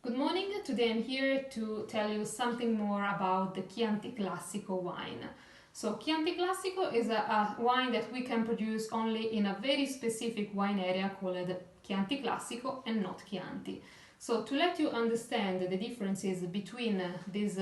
Good morning, today I'm here to tell you something more about the Chianti Classico wine. So Chianti Classico is a wine that we can produce only in a very specific wine area called Chianti Classico and not Chianti. So to let you understand the differences between these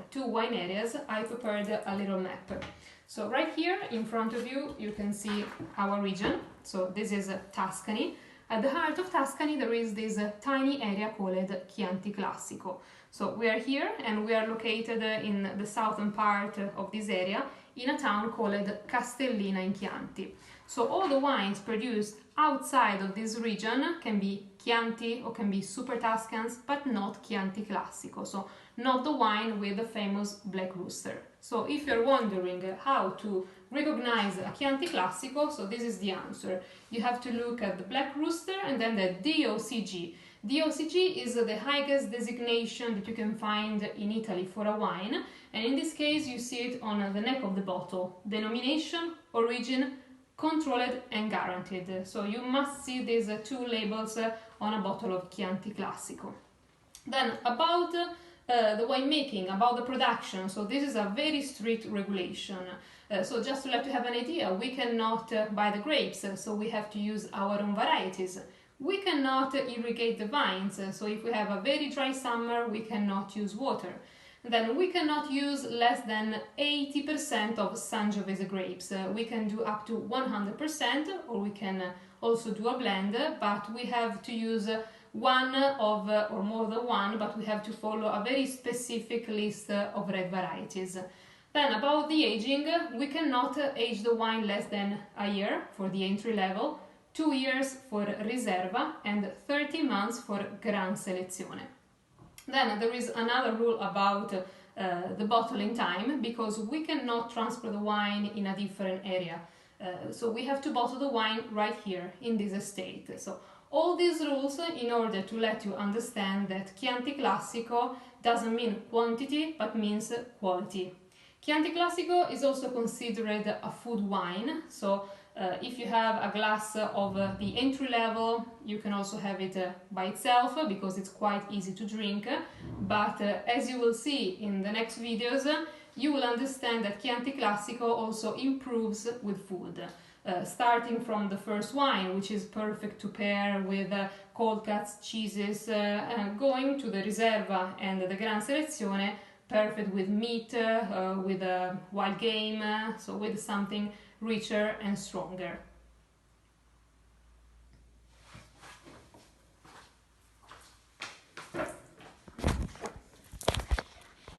two wine areas, I prepared a little map. So right here in front of you, you can see our region. So this is Tuscany. At the heart of Tuscany there is this tiny area called Chianti Classico. So we are here and we are located in the southern part of this area in a town called Castellina in Chianti. So all the wines produced outside of this region can be Chianti or can be Super Tuscans, but not Chianti Classico, so not the wine with the famous black rooster. So if you're wondering how to recognize a Chianti Classico, so this is the answer. You have to look at the black rooster and then the DOCG. DOCG is the highest designation that you can find in Italy for a wine, and in this case you see it on the neck of the bottle. Denomination, origin, controlled and guaranteed. So you must see these two labels on a bottle of Chianti Classico. Then about the winemaking, about the production, so this is a very strict regulation. So just to let you have an idea, we cannot buy the grapes, so we have to use our own varieties. We cannot irrigate the vines, so if we have a very dry summer, we cannot use water. Then we cannot use less than 80% of Sangiovese grapes. We can do up to 100%, or we can also do a blend, but we have to use one of, or more than one, but we have to follow a very specific list of red varieties. Then about the aging, we cannot age the wine less than a year for the entry level, 2 years for Riserva, and 30 months for Gran Selezione. Then there is another rule about the bottling time, because we cannot transfer the wine in a different area. So we have to bottle the wine right here in this estate. So all these rules in order to let you understand that Chianti Classico doesn't mean quantity but means quality. Chianti Classico is also considered a food wine, so if you have a glass of the entry level, you can also have it by itself because it's quite easy to drink, but as you will see in the next videos, you will understand that Chianti Classico also improves with food. Starting from the first wine, which is perfect to pair with cold cuts, cheeses, going to the Riserva and the Gran Selezione, perfect with meat, with wild game, so with something richer and stronger.